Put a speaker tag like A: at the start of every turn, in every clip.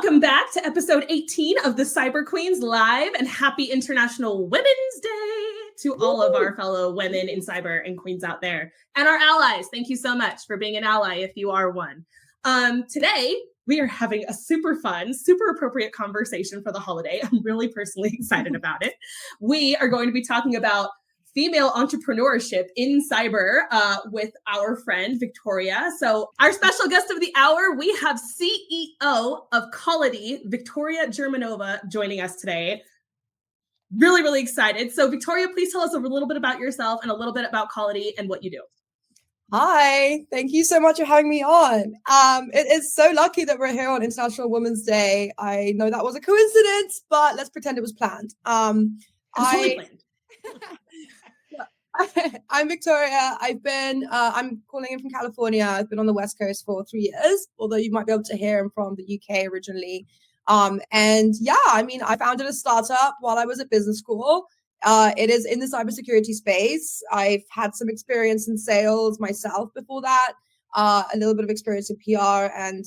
A: Welcome back to episode 18 of the Cyber Queens Live, and happy International Women's Day to all of our fellow women in cyber and queens out there, and our allies. Thank you so much for being an ally if you are one. Today, we are having a super fun, super appropriate conversation for the holiday. I'm really personally excited about it. We are going to be talking about female entrepreneurship in cyber with our friend Victoria. So our special guest of the hour, we have CEO of Callity, Victoria Germanova, joining us today. Really, really excited. So Victoria, please tell us a little bit about yourself and a little bit about Callity and what you do.
B: Hi, thank you so much for having me on. It is so lucky that we're here on International Women's Day. I know that was a coincidence, but let's pretend it was planned.
A: Totally planned.
B: I'm Victoria. I'm calling in from California. I've been on the West Coast for 3 years, although you might be able to hear I'm from the UK originally. I founded a startup while I was at business school. It is in the cybersecurity space. I've had some experience in sales myself before that, a little bit of experience in PR and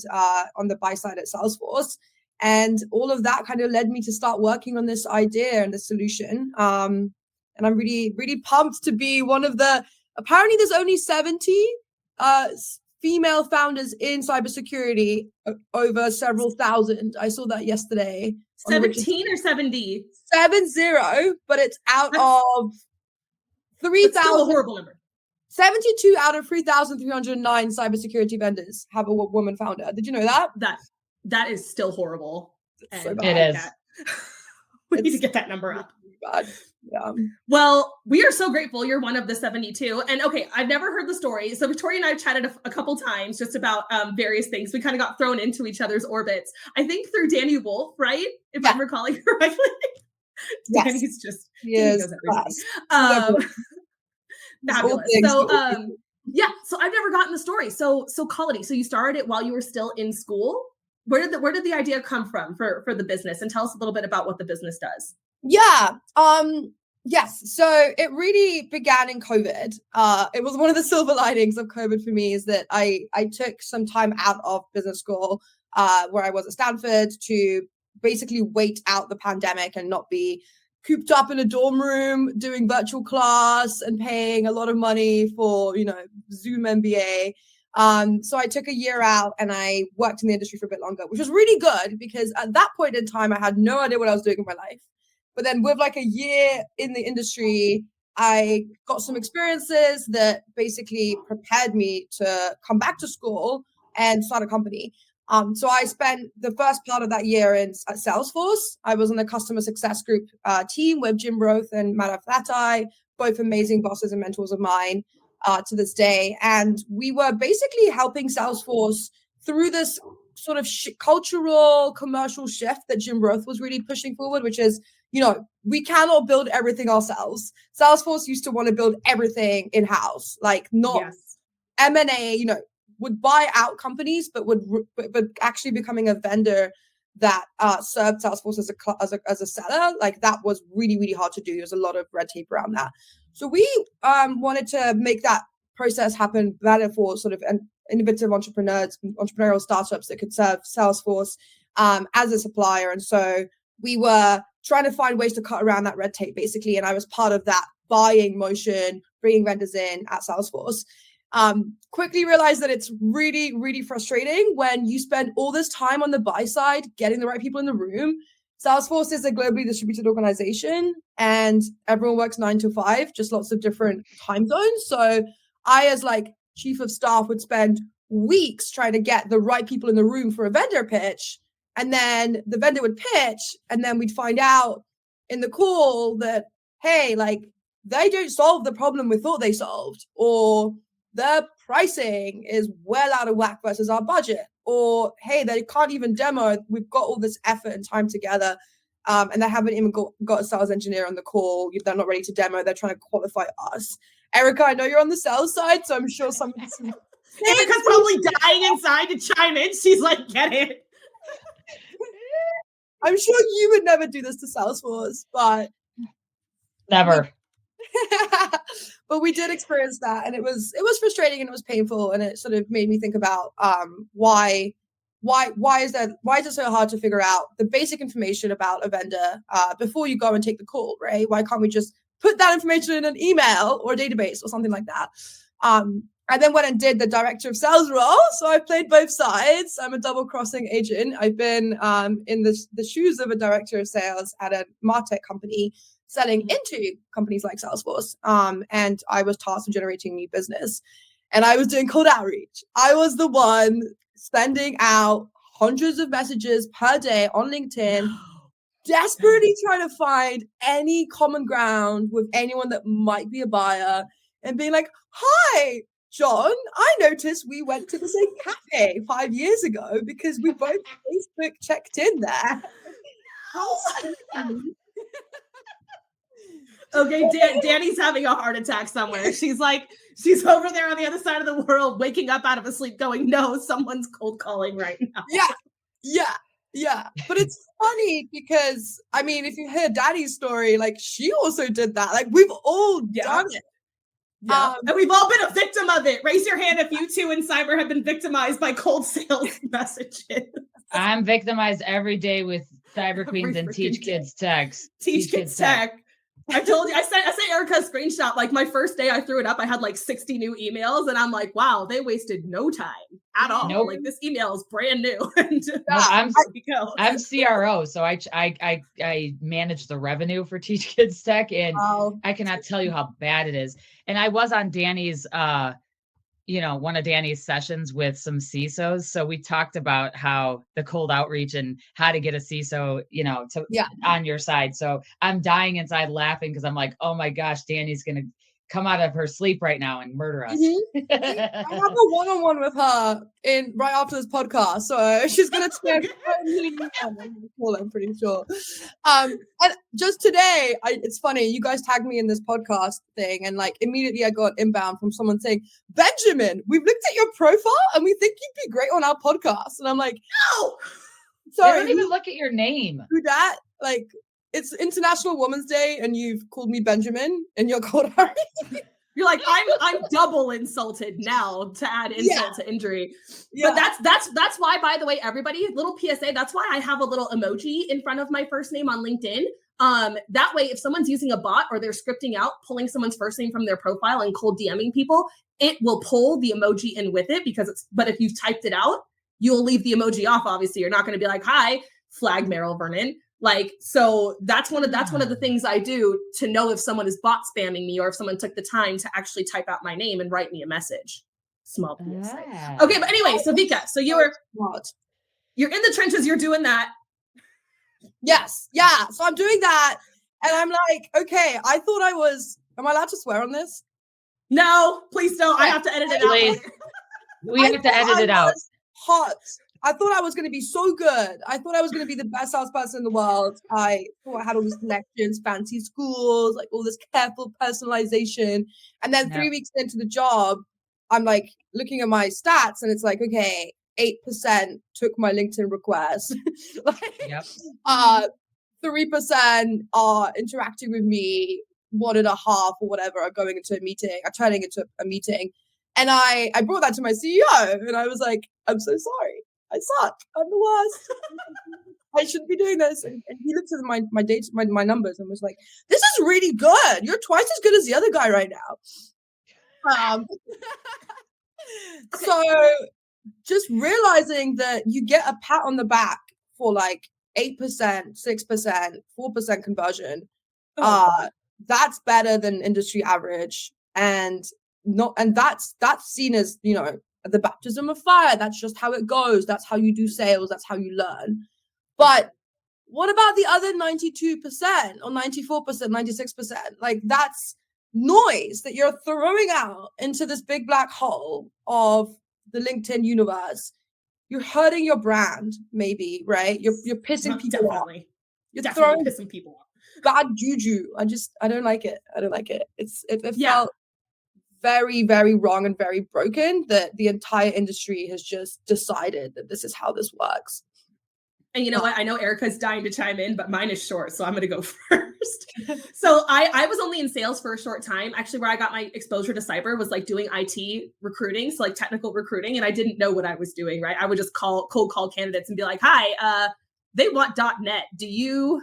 B: on the buy side at Salesforce. And all of that kind of led me to start working on this idea and the solution. And I'm really, really pumped to be one of apparently there's only 70 female founders in cybersecurity over several thousand. I saw that yesterday.
A: 17 or 70?
B: 70, but it's out of 3,000.
A: Horrible number.
B: 72 out of 3,309 cybersecurity vendors have a woman founder. Did you know that?
A: That is still horrible.
B: So
C: it is.
A: We need to get that number up.
B: Bad. Yeah.
A: Well, we are so grateful you're one of the 72. And okay, I've never heard the story. So Victoria and I have chatted a couple times just about various things. We kind of got thrown into each other's orbits. I think through Danny Wolf, right? If I'm recalling correctly.
B: Yes.
A: Danny's just
B: knows
A: everything. Fabulous. So so I've never gotten the story. So Callity, so you started it while you were still in school. Where did the idea come from for the business? And tell us a little bit about what the business does.
B: Yeah. Yes. So it really began in COVID. It was one of the silver linings of COVID for me is that I took some time out of business school, where I was at Stanford, to basically wait out the pandemic and not be cooped up in a dorm room doing virtual class and paying a lot of money for, Zoom MBA. So I took a year out and I worked in the industry for a bit longer, which was really good because at that point in time, I had no idea what I was doing in my life. But then with like a year in the industry, I got some experiences that basically prepared me to come back to school and start a company. So I spent the first part of that year at Salesforce. I was on the customer success group team with Jim Roth and Madhav Thattai, both amazing bosses and mentors of mine to this day. And we were basically helping Salesforce through this sort of cultural commercial shift that Jim Roth was really pushing forward, which is, we cannot build everything ourselves. Salesforce used to want to build everything in-house, like not M&A, would buy out companies, but actually becoming a vendor that served Salesforce as a seller. Like that was really, really hard to do. There's a lot of red tape around that. So we wanted to make that process happen better for sort of innovative entrepreneurial startups that could serve Salesforce as a supplier. And so we were trying to find ways to cut around that red tape, basically. And I was part of that buying motion, bringing vendors in at Salesforce. Quickly realized that it's really, really frustrating when you spend all this time on the buy side, getting the right people in the room. Salesforce is a globally distributed organization and everyone works 9 to 5, just lots of different time zones. So I, as like chief of staff, would spend weeks trying to get the right people in the room for a vendor pitch. And then the vendor would pitch, and then we'd find out in the call that, hey, like they don't solve the problem we thought they solved, or their pricing is well out of whack versus our budget, or hey, they can't even demo. We've got all this effort and time together, and they haven't even got a sales engineer on the call. They're not ready to demo. They're trying to qualify us. Erica, I know you're on the sales side, so I'm sure some of this is...
A: Erica's probably dying inside to chime in. She's like, get it.
B: I'm sure you would never do this to Salesforce, but
C: never.
B: But we did experience that, and it was frustrating and it was painful, and it sort of made me think about why why is it so hard to figure out the basic information about a vendor before you go and take the call, right? Why can't we just put that information in an email or a database or something like that? I then went and did the director of sales role. So I played both sides. I'm a double crossing agent. I've been in the shoes of a director of sales at a MarTech company selling into companies like Salesforce. And I was tasked with generating new business. And I was doing cold outreach. I was the one sending out hundreds of messages per day on LinkedIn, desperately trying to find any common ground with anyone that might be a buyer and being like, hi, John, I noticed we went to the same cafe 5 years ago because we both Facebook checked in there.
A: Okay, Danny's having a heart attack somewhere. She's over there on the other side of the world, waking up out of a sleep going, no, someone's cold calling right now.
B: Yeah. But it's funny because, I mean, if you hear Daddy's story, like she also did that. Like we've all done it.
A: Yeah. And we've all been a victim of it. Raise your hand if you too in cyber have been victimized by cold sales messages.
C: I'm victimized every day with Cyber Queens and Teach Kids Tech.
A: Teach Kids Tech. I told you, I sent Erica a screenshot. Like my first day I threw it up, I had like 60 new emails and I'm like, wow, they wasted no time at all. Nope. Like this email is brand new. And
C: I'm CRO, so I manage the revenue for Teach Kids Tech, and I cannot tell you how bad it is. And I was on Danny's one of Danny's sessions with some CISOs. So we talked about how the cold outreach and how to get a CISO, on your side. So I'm dying inside laughing because I'm like, oh my gosh, Danny's going to come out of her sleep right now and murder us.
B: I have a one-on-one with her right after this podcast. So she's going to take I'm pretty sure. And just today, it's funny, you guys tagged me in this podcast thing and like immediately I got inbound from someone saying, Benjamin, we've looked at your profile and we think you'd be great on our podcast. And I'm like, no,
C: sorry. They don't even look at your name.
B: Who that? Like, it's International Women's Day and you've called me Benjamin and you're called Harry.
A: You're like, I'm double insulted now to add insult to injury. Yeah. But that's why, by the way, everybody, little PSA, that's why I have a little emoji in front of my first name on LinkedIn. That way, if someone's using a bot or they're scripting out, pulling someone's first name from their profile and cold DMing people, it will pull the emoji in with it but if you've typed it out, you'll leave the emoji off. Obviously, you're not going to be like, hi, flag Maril Vernon. Like, so that's one of the things I do to know if someone is bot spamming me or if someone took the time to actually type out my name and write me a message. Small PSA. Okay, but anyway, so Vica, so you're in the trenches, you're doing that.
B: Yes, yeah. So I'm doing that, and I'm like, okay, I thought am I allowed to swear on this?
A: No, please don't. I have to edit it out.
C: We have to edit it out.
B: Hot. I thought I was going to be so good. I thought I was going to be the best salesperson in the world. I thought I had all these connections, fancy schools, like all this careful personalization. And then 3 weeks into the job, I'm like looking at my stats and it's like, okay, 8% took my LinkedIn request. 3% are interacting with me, 1.5 or whatever are going into a meeting, are turning into a meeting. And I brought that to my CEO and I was like, I'm so sorry. I suck. I'm the worst. I shouldn't be doing this. And he looked at my data, my numbers and was like, this is really good. You're twice as good as the other guy right now. So just realizing that you get a pat on the back for like 8%, 6%, 4% conversion. That's better than industry average. And that's seen as, the baptism of fire. That's just how it goes. That's how you do sales. That's how you learn. But what about the other 92% or 94%, 96%? Like that's noise that you're throwing out into this big black hole of the LinkedIn universe. You're hurting your brand, maybe, right? You're pissing people off. You're throwing
A: pissing people off.
B: Bad juju. I don't like it. It felt very, very wrong and very broken that the entire industry has just decided that this is how this works.
A: And you know what? I know Erica's dying to chime in, but mine is short, so I'm going to go first. first. So I was only in sales for a short time. Actually, where I got my exposure to cyber was like doing IT recruiting, so like technical recruiting, and I didn't know what I was doing, right? I would just cold call candidates and be like, hi, they want .NET. Do you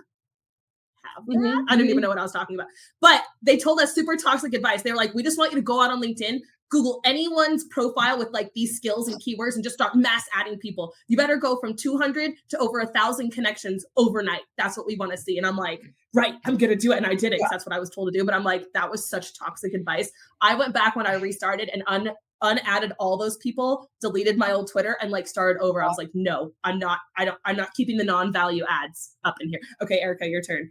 A: have that? I didn't even know what I was talking about. But they told us super toxic advice. They were like, we just want you to go out on LinkedIn, Google anyone's profile with like these skills and keywords and just start mass adding people. You better go from 200 to over 1,000 connections overnight. That's what we want to see. And I'm like, right, I'm going to do it. And I did it because that's what I was told to do. But I'm like, that was such toxic advice. I went back when I restarted and unadded all those people, deleted my old Twitter and like started over. I was like, no, I'm not keeping the non-value ads up in here. Okay, Erica, your turn.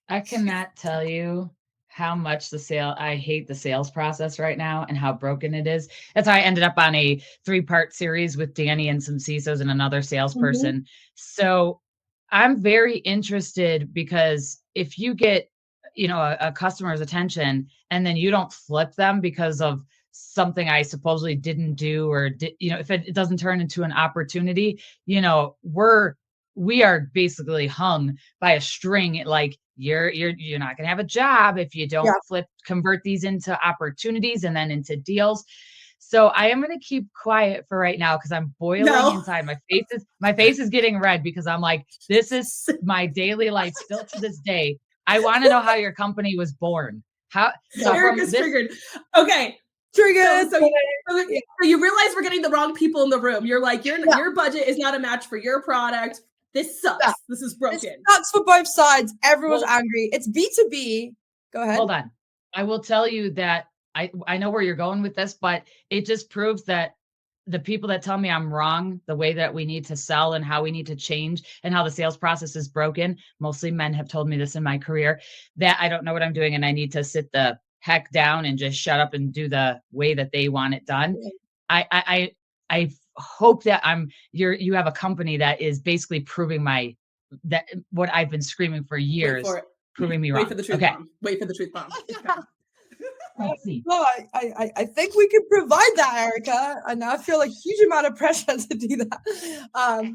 C: I cannot tell you how much I hate the sales process right now and how broken it is. That's how I ended up on a 3-part series with Danny and some CISOs and another salesperson. So I'm very interested because if you get, a customer's attention and then you don't flip them because of something I supposedly didn't do, or if it doesn't turn into an opportunity, we are basically hung by a string. Like you're not going to have a job if you don't convert these into opportunities and then into deals. So I am going to keep quiet for right now because I'm boiling inside. My face is getting red because I'm like, this is my daily life still to this day. I want to know how your company was born.
A: Erica's triggered. Okay.
B: Triggered.
A: So you realize we're getting the wrong people in the room. You're like, your budget is not a match for your product. This sucks. Yeah. This is broken.
B: This sucks for both sides. Everyone's angry. It's B2B. Go ahead.
C: Hold on. I will tell you that I know where you're going with this, but it just proves that the people that tell me I'm wrong, the way that we need to sell and how we need to change and how the sales process is broken, mostly men have told me this in my career, that I don't know what I'm doing and I need to sit the heck down and just shut up and do the way that they want it done. I hope that you have a company that is basically proving that what I've been screaming for years, proving me wrong.
A: Wait for the truth bomb. Wait for the truth bomb.
C: Let's see.
B: No, I think we could provide that, Erica. And I feel a huge amount of pressure to do that.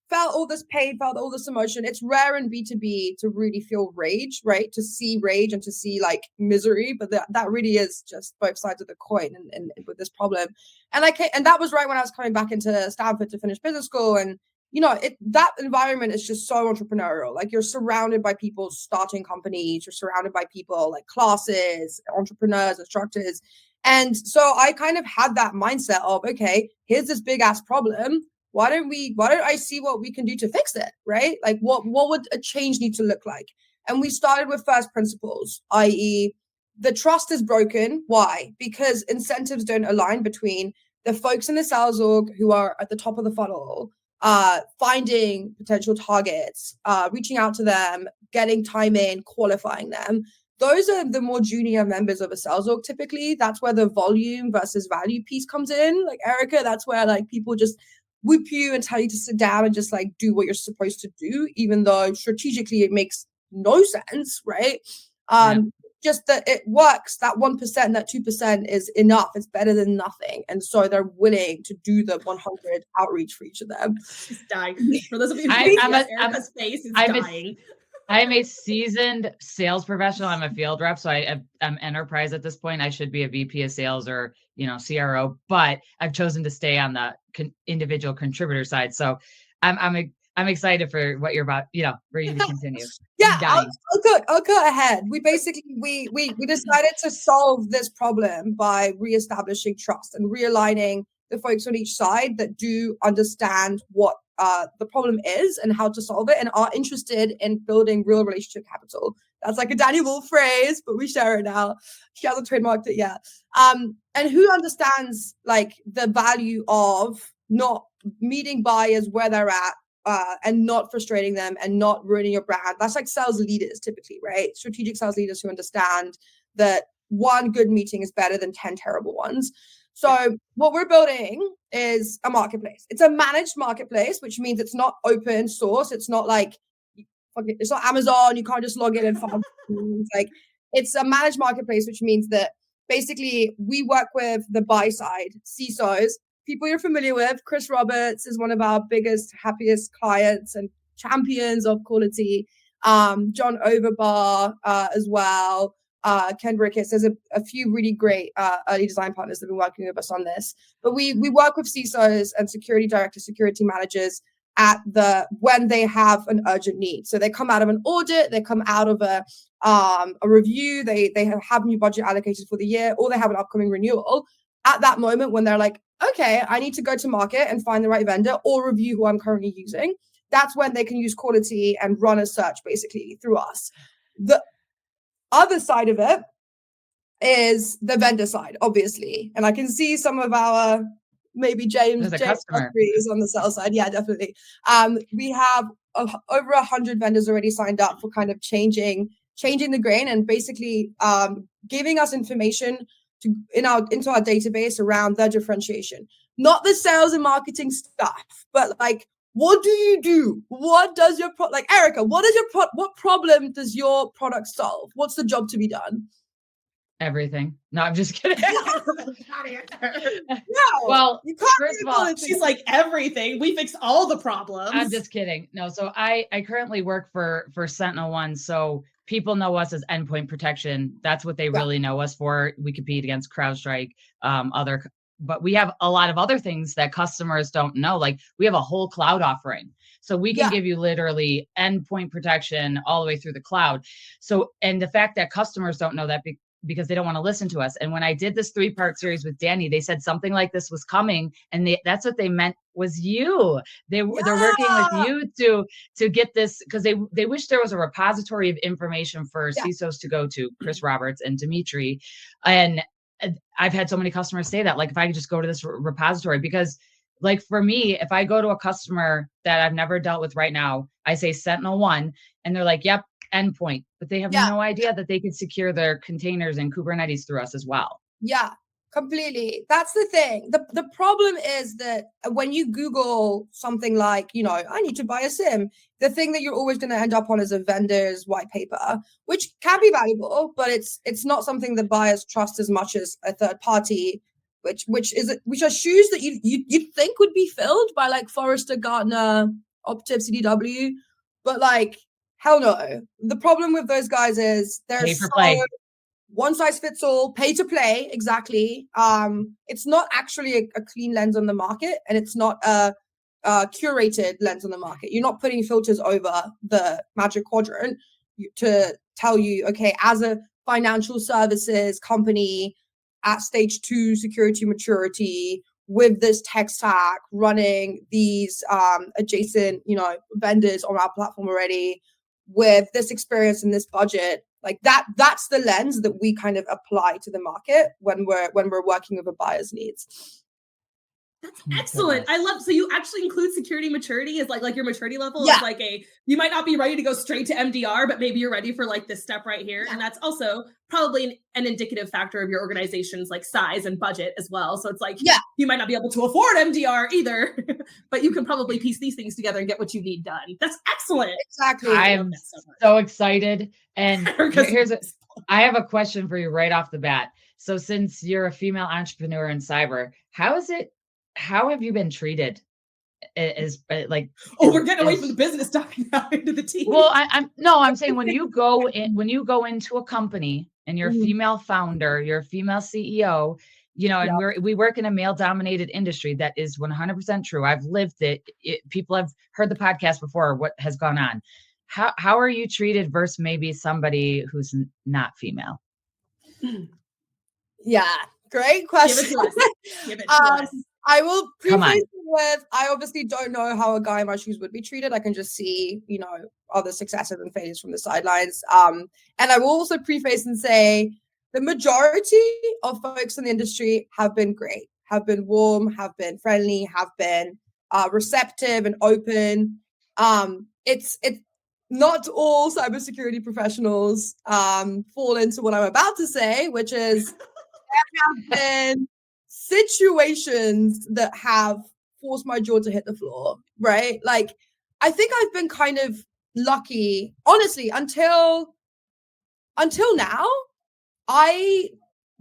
B: Felt all this pain, felt all this emotion. It's rare in B2B to really feel rage, right? To see rage and to see like misery, but that really is just both sides of the coin and with this problem. And that was right when I was coming back into Stanford to finish business school. And that environment is just so entrepreneurial. Like you're surrounded by people starting companies, you're surrounded by people like classes, entrepreneurs, instructors. And so I kind of had that mindset of, okay, here's this big ass problem. Why don't I see what we can do to fix it, right? Like what would a change need to look like? And we started with first principles, i.e. the trust is broken. Why? Because incentives don't align between the folks in the sales org who are at the top of the funnel, finding potential targets, reaching out to them, getting time in, qualifying them. Those are the more junior members of a sales org. Typically, that's where the volume versus value piece comes in. Like Erica, that's where like people just whoop you and tell you to sit down and just like do what you're supposed to do, even though strategically it makes no sense, right? Just that it works, that 1%, that 2% is enough. It's better than nothing. And so they're willing to do the 100 outreach for each of them.
A: She's dying. For those of you who Erica's face is dying.
C: I'm a seasoned sales professional. I'm a field rep, so I'm enterprise at this point. I should be a VP of sales or CRO, but I've chosen to stay on the individual contributor side. So I'm excited for what you're about, for you to continue.
B: Yeah, I'll go ahead. We basically we decided to solve this problem by reestablishing trust and realigning the folks on each side that do understand what the problem is and how to solve it and are interested in building real relationship capital. That's like a Danny Wolf phrase, but we share it now. She hasn't trademarked it yet. And who understands like the value of not meeting buyers where they're at, and not frustrating them and not ruining your brand. That's like sales leaders typically, right? Strategic sales leaders who understand that one good meeting is better than 10 terrible ones. So what we're building is a marketplace. It's a managed marketplace, which means it's not open source. It's not like, it's not Amazon. You can't just log in and find things. Like it's a managed marketplace, which means that basically we work with the buy side, CISOs, people you're familiar with. Chris Roberts is one of our biggest, happiest clients and champions of Callity. John Overbar as well. Ken Ricketts. There's a few really great early design partners that have been working with us on this. But we work with CISOs and security directors, security managers when they have an urgent need. So they come out of an audit, they come out of a review, they have new budget allocated for the year, or they have an upcoming renewal. At that moment when they're like, okay, I need to go to market and find the right vendor or review who I'm currently using, that's when they can use Callity and run a search basically through us. The other side of it is the vendor side, obviously. And I can see some of our, maybe James is on the sell side. Yeah, definitely. We have over 100 vendors already signed up for kind of changing the grain and basically giving us information into our database around their differentiation. Not the sales and marketing stuff, but like, what do you do? What does your like Erica, what problem does your product solve? What's the job to be done?
C: Everything. No, I'm just kidding.
A: No,
C: well,
A: you can't she's like everything. We fix all the problems.
C: I'm just kidding. No, so I currently work for SentinelOne. So people know us as endpoint protection. That's what they really know us for. We compete against CrowdStrike, but we have a lot of other things that customers don't know. Like we have a whole cloud offering. So we can give you literally endpoint protection all the way through the cloud. So, and the fact that customers don't know that because they don't want to listen to us. And when I did this 3-part series with Danny, they said something like this was coming, and that's what they meant was you. They're working with you to get this, because they wish there was a repository of information for CISOs to go to, Chris Roberts and Dimitri. And I've had so many customers say that, like, if I could just go to this repository, because like for me, if I go to a customer that I've never dealt with right now, I say SentinelOne, and they're like, yep, endpoint, but they have no idea that they can secure their containers and Kubernetes through us as well.
B: Yeah, completely. That's the thing. The problem is that when you Google something like, I need to buy a SIM, the thing that you're always going to end up on is a vendor's white paper, which can be valuable, but it's not something that buyers trust as much as a third party, which are shoes that you'd think would be filled by like Forrester, Gartner, Optiv, CDW, but like, hell no. The problem with those guys is they're so one size fits all, pay to play. Exactly. It's not actually a clean lens on the market, and it's not a curated lens on the market. You're not putting filters over the Magic Quadrant to tell you, okay, as a financial services company at stage 2 security maturity with this tech stack running these adjacent, vendors on our platform already, with this experience and this budget, like that's the lens that we kind of apply to the market when we're working with a buyer's needs.
A: That's excellent. I love, so you actually include security maturity as like your maturity level is like you might not be ready to go straight to MDR, but maybe you're ready for like this step right here. And that's also probably an indicative factor of your organization's like size and budget as well. So it's like, you might not be able to afford MDR either, but you can probably piece these things together and get what you need done. That's excellent.
B: Exactly.
C: I am so excited. And I have a question for you right off the bat. So since you're a female entrepreneur in cyber, how have you been treated?
A: We're getting away from the business stuff now into the team.
C: Well, I'm saying when you go into a company and you're a female founder, you're a female CEO, and we work in a male dominated industry. That is 100% true. I've lived it. People have heard the podcast before, what has gone on. How are you treated versus maybe somebody who's not female?
B: Yeah, great question.
A: Give it to us.
B: I will preface it with, I obviously don't know how a guy in my shoes would be treated. I can just see, other successes and failures from the sidelines. And I will also preface and say the majority of folks in the industry have been great, have been warm, have been friendly, have been receptive and open. It's not all cybersecurity professionals fall into what I'm about to say, which is there have been situations that have forced my jaw to hit the floor, right? Like, I think I've been kind of lucky, honestly, until now. I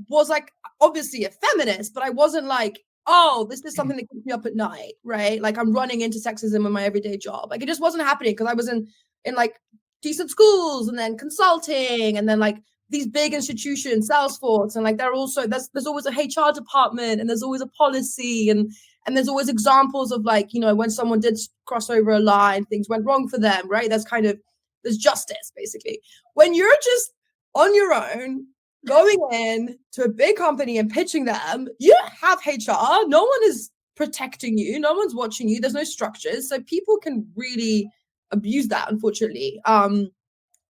B: was like, obviously a feminist, but I wasn't like, oh, this is something that keeps me up at night, right? Like I'm running into sexism in my everyday job. Like it just wasn't happening because I was in like decent schools and then consulting and then like these big institutions, Salesforce, and like there's always a HR department and there's always a policy and there's always examples of like, when someone did cross over a line, things went wrong for them, right? There's justice basically. When you're just on your own, going in to a big company and pitching them, you don't have HR. No one is protecting you. No one's watching you. There's no structures. So people can really abuse that, unfortunately.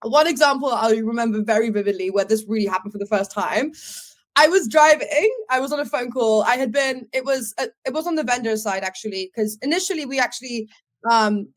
B: One example I remember very vividly where this really happened for the first time. I was driving. I was on a phone call. It was on the vendor side, actually, because initially we actually,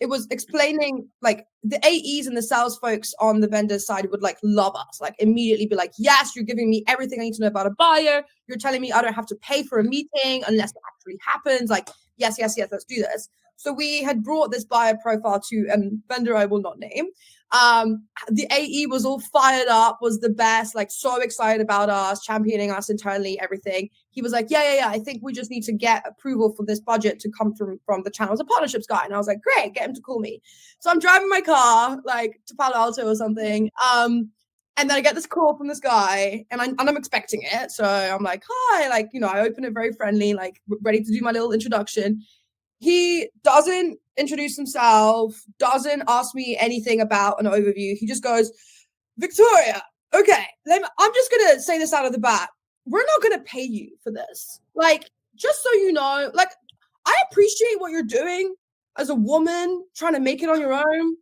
B: it was explaining like the AEs and the sales folks on the vendor side would like love us, like immediately be like, yes, you're giving me everything I need to know about a buyer. You're telling me I don't have to pay for a meeting unless it actually happens. Like, yes, let's do this. So we had brought this buyer profile to a vendor I will not name. The AE was all fired up, was the best, like so excited about us, championing us internally, everything. He was like, yeah, I think we just need to get approval for this budget to come from the channels and partnerships guy. And I was like, great, get him to call me. So I'm driving my car like to Palo Alto or something. And then I get this call from this guy and I'm expecting it. So I'm like, hi, like, I open it very friendly, like ready to do my little introduction. He doesn't introduce himself, doesn't ask me anything about an overview. He just goes, Victoria, okay, I'm just going to say this out of the bat. We're not going to pay you for this. Like, just so you know, like, I appreciate what you're doing as a woman trying to make it on your own,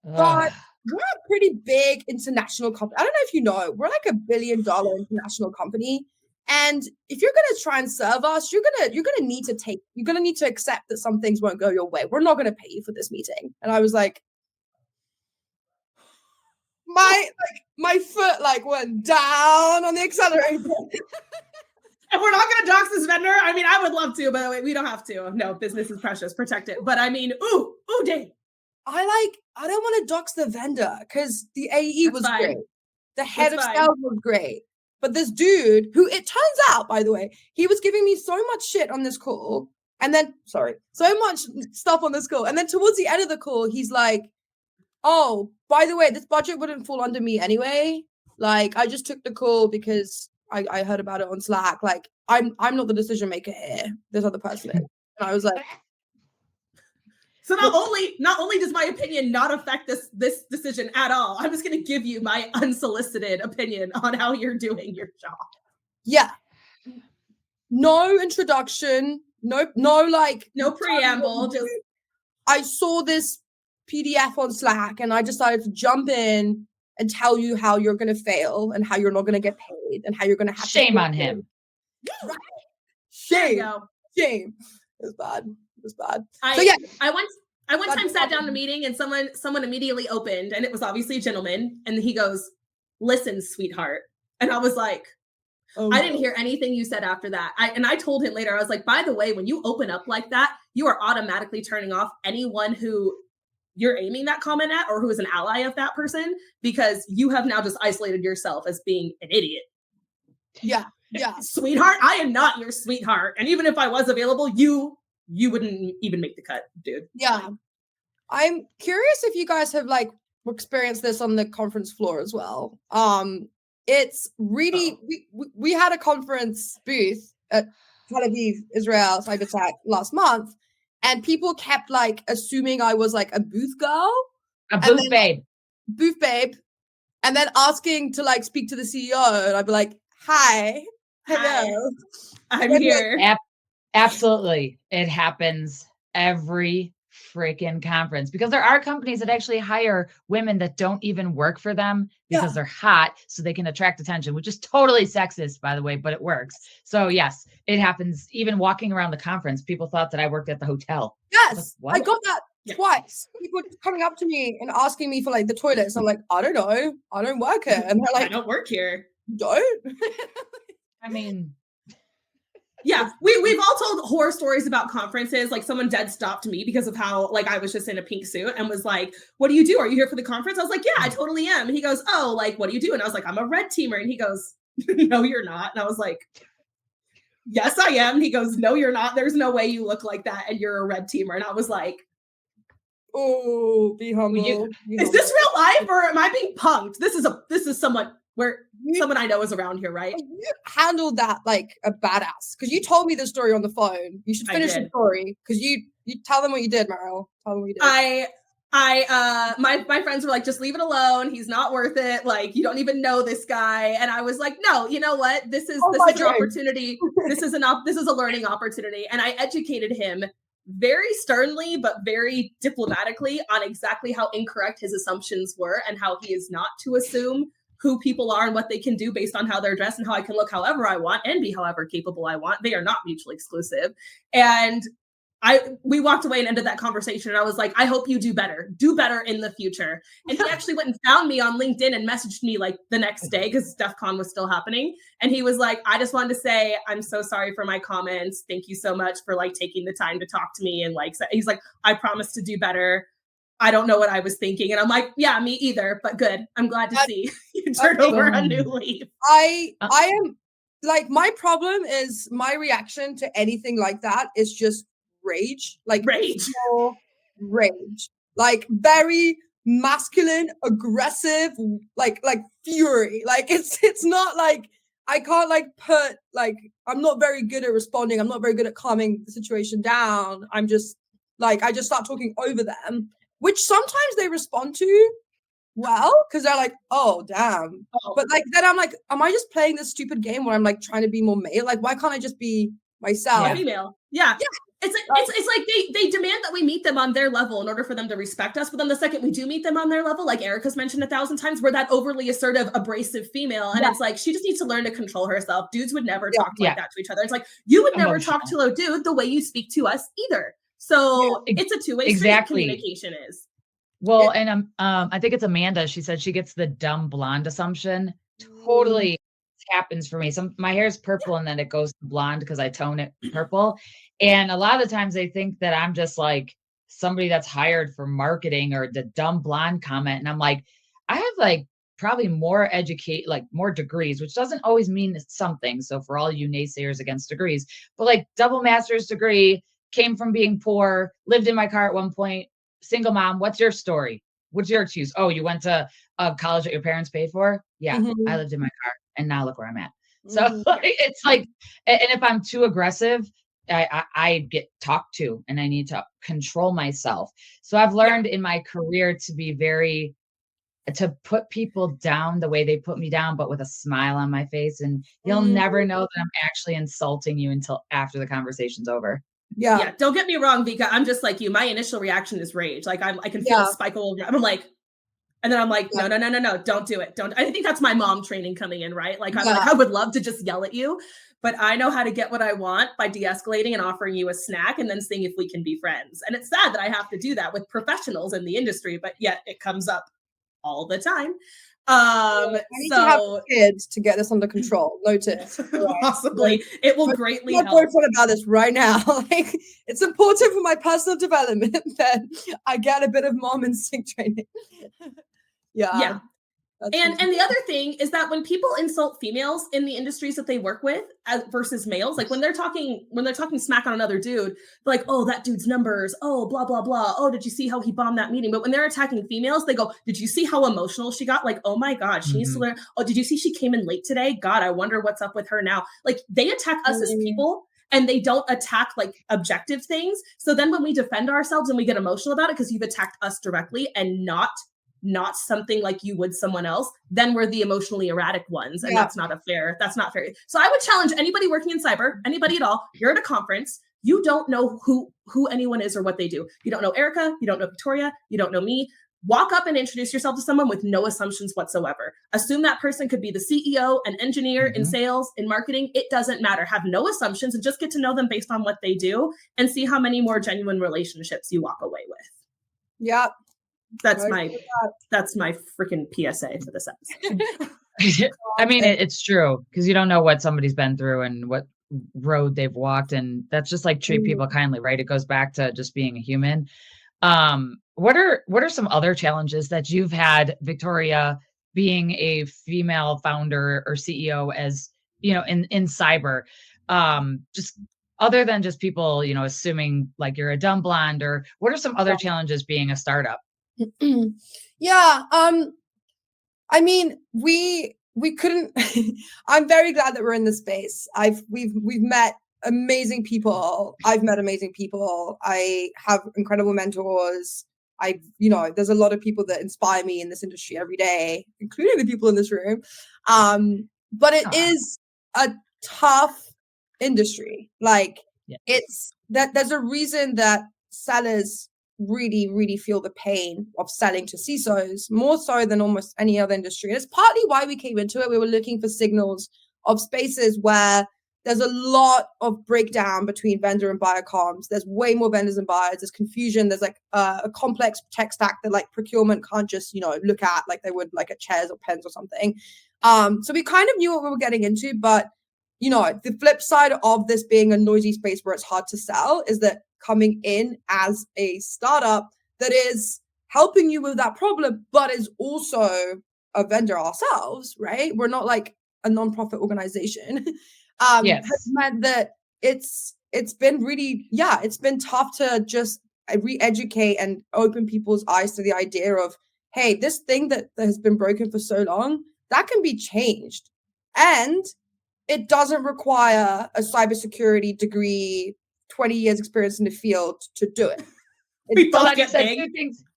B: but we're a pretty big international company. I don't know if you know, we're like $1 billion international company. And if you're going to try and serve us, you're going to need to accept that some things won't go your way. We're not going to pay you for this meeting. And I was like, my foot like went down on the accelerator.
A: And we're not going to dox this vendor. I mean, I would love to, but we don't have to. No, business is precious. Protect it. But I mean, ooh, dang.
B: I don't want to dox the vendor because the AE was great. The head of sales was great. But this dude, who it turns out, by the way, he was giving me so much shit on this call. And then, so much stuff on this call. And then towards the end of the call, he's like, oh, by the way, this budget wouldn't fall under me anyway. Like, I just took the call because I heard about it on Slack. Like, I'm not the decision maker here. This other person is. And I was like,
A: so not only does my opinion not affect this decision at all, I'm just going to give you my unsolicited opinion on how you're doing your job.
B: Yeah. No introduction. No
A: preamble. Just
B: I saw this PDF on Slack and I decided to jump in and tell you how you're going to fail and how you're not going to get paid and how you're going to have
C: shame on him.
B: Right. Shame. It was bad.
A: I one time sat down in a meeting and someone immediately opened and it was obviously a gentleman and he goes, listen, sweetheart. And I was like, I didn't hear anything you said after that. I told him later, I was like, by the way, when you open up like that, you are automatically turning off anyone who you're aiming that comment at or who is an ally of that person because you have now just isolated yourself as being an idiot.
B: Yeah.
A: Sweetheart, I am not your sweetheart. And even if I was available, you wouldn't even make the cut, dude.
B: Yeah. I'm curious if you guys have like experienced this on the conference floor as well. It's really, we had a conference booth at Tel Aviv, Israel, Cybersecurity last month, and people kept like assuming I was like a booth girl. Booth babe. And then asking to like speak to the CEO. And I'd be like, hi. Hello.
A: I'm here.
C: Absolutely. It happens every freaking conference because there are companies that actually hire women that don't even work for them because they're hot so they can attract attention, which is totally sexist, by the way, but it works. So yes, it happens. Even walking around the conference, people thought that I worked at the hotel.
B: Yes, I got that twice. People coming up to me and asking me for like the toilets. I'm like, I don't know. I don't work here. And they're like,
A: I don't work here.
B: Don't?
C: I mean...
A: Yeah, we've all told horror stories about conferences. Like someone dead stopped me because of how like I was just in a pink suit and was like, what do you do? Are you here for the conference? I was like, yeah, I totally am. And he goes, oh, like, what do you do? And I was like, I'm a red teamer. And he goes, no, you're not. And I was like, yes, I am. And he goes, no, you're not. There's no way you look like that. And you're a red teamer. And I was like,
B: Oh, be humble.
A: Is this real life or am I being punked? This is someone someone I know is around here, right?
B: You handled that like a badass because you told me the story on the phone. You should finish the story because you tell them what you did, Maril. Tell them what you did.
A: My friends were like, just leave it alone. He's not worth it. Like, you don't even know this guy. And I was like, no, you know what? This is an opportunity. This is a learning opportunity. And I educated him very sternly, but very diplomatically on exactly how incorrect his assumptions were and how he is not to assume who people are and what they can do based on how they're dressed and how I can look however I want and be however capable I want. They are not mutually exclusive. And we walked away and ended that conversation. And I was like, I hope you do better in the future. And he actually went and found me on LinkedIn and messaged me like the next day because DEF CON was still happening. And he was like, I just wanted to say, I'm so sorry for my comments. Thank you so much for like taking the time to talk to me. And like, he's like, I promise to do better. I don't know what I was thinking. And I'm like, yeah, me either, but good. I'm glad to see you turn over a new leaf.
B: I am like, my problem is my reaction to anything like that is just rage, like
A: rage,
B: like very masculine, aggressive, like fury. Like it's not like I can't like put like I'm not very good at responding. I'm not very good at calming the situation down. I'm just like I just start talking over them, which sometimes they respond to well because they're like, oh damn. But like then I'm like, am I just playing this stupid game where I'm like trying to be more male? Like why can't I just be myself?
A: Yeah, female. Yeah. It's like they demand that we meet them on their level in order for them to respect us. But then the second we do meet them on their level, like Erica's mentioned 1,000 times, we're that overly assertive, abrasive female. And it's like, she just needs to learn to control herself. Dudes would never talk like that to each other. It's like, you would never talk to a dude the way you speak to us either. So it's a two-way street. Communication is.
C: Well, and I think it's Amanda. She said she gets the dumb blonde assumption. Totally happens for me. My hair is purple and then it goes to blonde because I tone it purple. And a lot of the times they think that I'm just like somebody that's hired for marketing or the dumb blonde comment. And I'm like, I have like probably more degrees, which doesn't always mean something. So for all you naysayers against degrees, but like double master's degree, came from being poor, lived in my car at one point, single mom. What's your story? What's your excuse? Oh, you went to a college that your parents paid for? Yeah, I lived in my car and now look where I'm at. So it's like, and if I'm too aggressive, I get talked to and I need to control myself. So I've learned in my career to be to put people down the way they put me down, but with a smile on my face. And you'll never know that I'm actually insulting you until after the conversation's over.
A: Yeah. Don't get me wrong, Vica. I'm just like you. My initial reaction is rage. Like I can feel a spike all over. I'm like, and then I'm like, no, don't do it. Don't. I think that's my mom training coming in, right? Like I'm like, I would love to just yell at you, but I know how to get what I want by de-escalating and offering you a snack and then seeing if we can be friends. And it's sad that I have to do that with professionals in the industry, but yet it comes up all the time.
B: I need to have kids to get this under control. Notice.
A: Possibly. It will greatly help.
B: My boyfriend about this right now. Like it's important for my personal development that I get a bit of mom instinct training.
A: Yeah. And the other thing is that when people insult females in the industries that they work with versus males, like when they're talking smack on another dude, like, oh, that dude's numbers, oh, blah, blah, blah. Oh, did you see how he bombed that meeting? But when they're attacking females, they go, did you see how emotional she got? Like, oh my God, she needs to learn. Oh, did you see she came in late today? God, I wonder what's up with her now. Like they attack us as people and they don't attack like objective things. So then when we defend ourselves and we get emotional about it because you've attacked us directly and not something like you would someone else, then we're the emotionally erratic ones. And that's not fair. So I would challenge anybody working in cyber, anybody at all, you're at a conference, you don't know who anyone is or what they do. You don't know Erica, you don't know Victoria, you don't know me. Walk up and introduce yourself to someone with no assumptions whatsoever. Assume that person could be the CEO, an engineer, in sales, in marketing. It doesn't matter. Have no assumptions and just get to know them based on what they do and see how many more genuine relationships you walk away with.
B: Yeah.
A: That's my freaking PSA for this
C: episode. I mean, it's true because you don't know what somebody's been through and what road they've walked. And that's just like treat people kindly, right? It goes back to just being a human. What are some other challenges that you've had, Victoria, being a female founder or CEO as, you know, in cyber? Just other than just people, assuming like you're a dumb blonde, or what are some other challenges being a startup?
B: Yeah. I mean, we couldn't, I'm very glad that we're in this space. We've met amazing people. I've met amazing people. I have incredible mentors. There's a lot of people that inspire me in this industry every day, including the people in this room. But it is a tough industry. Like it's that there's a reason that sellers really, really feel the pain of selling to CISOs more so than almost any other industry. And it's partly why we came into it. We were looking for signals of spaces where there's a lot of breakdown between vendor and buyer comms. There's way more vendors than buyers. There's confusion. There's like a complex tech stack that like procurement can't just, look at like they would like at chairs or pens or something. So we kind of knew what we were getting into, but the flip side of this being a noisy space where it's hard to sell is that coming in as a startup that is helping you with that problem, but is also a vendor ourselves, right? We're not like a nonprofit organization. Has meant that it's been really, it's been tough to just re-educate and open people's eyes to the idea of, hey, this thing that has been broken for so long, that can be changed. And it doesn't require a cybersecurity degree, 20 years experience in the field to do it.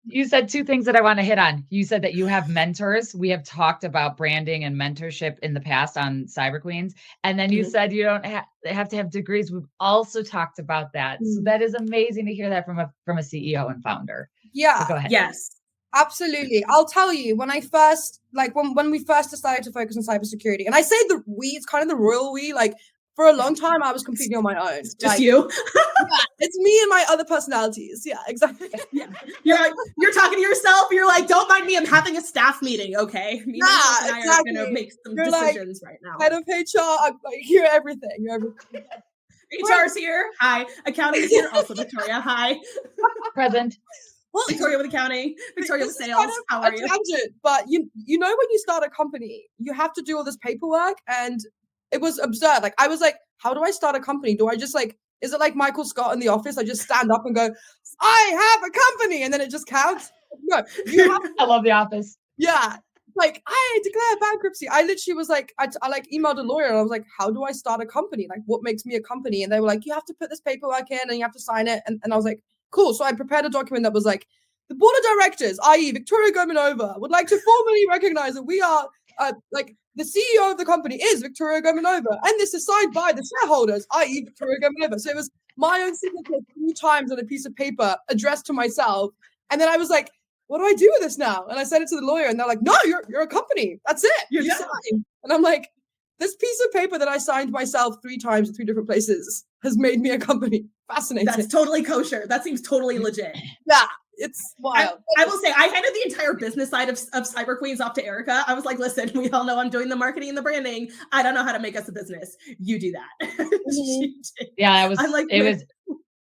C: You said two things that I want to hit on. You said that you have mentors. We have talked about branding and mentorship in the past on Cyber Queens. And then you said you don't have to have degrees. We've also talked about that. So that is amazing to hear that from a CEO and founder.
B: Yeah.
C: So go ahead.
B: Yes. Absolutely. I'll tell you, when I first, when we first decided to focus on cybersecurity, and I say the we, it's kind of the royal we, like for a long time, I was completely on my own.
A: Just you?
B: It's me and my other personalities. Yeah, exactly.
A: Yeah. You're talking to yourself. You're like, don't mind me. I'm having a staff meeting. Okay. Me and I are going to make some decisions right now.
B: Head of HR. I'm like, you're everything. You're everything.
A: HR's here. Hi. Accounting is here. Also Victoria. Hi.
C: Present.
B: Well,
A: Victoria with accounting, Victoria with sales. Kind of how are you?
B: Tangent, but you know when you start a company, you have to do all this paperwork, and it was absurd. Like I was like, how do I start a company? Do I just like, is it like Michael Scott in The Office? I just stand up and go, I have a company, and then it just counts. No,
C: I love The Office.
B: Yeah, like I declare bankruptcy. I literally was like, I like emailed a lawyer and I was like, how do I start a company? Like, what makes me a company? And they were like, you have to put this paperwork in and you have to sign it. And I was like, cool. So I prepared a document that was like, the board of directors, i.e. Victoria Germanova, would like to formally recognize that we are like the CEO of the company is Victoria Germanova. And this is signed by the shareholders, i.e. Victoria Germanova. So it was my own signature 3 times on a piece of paper addressed to myself. And then I was like, what do I do with this now? And I sent it to the lawyer and they're like, no, you're a company. That's it. You signed. And I'm like, this piece of paper that I signed myself 3 times in 3 different places has made me a company. Fascinating.
A: That's totally kosher. That seems totally legit.
B: Yeah, it's wild.
A: I will say, I handed the entire business side of Cyber Queens off to Erica. I was like, listen, we all know I'm doing the marketing and the branding. I don't know how to make us a business. You do that.
C: Yeah,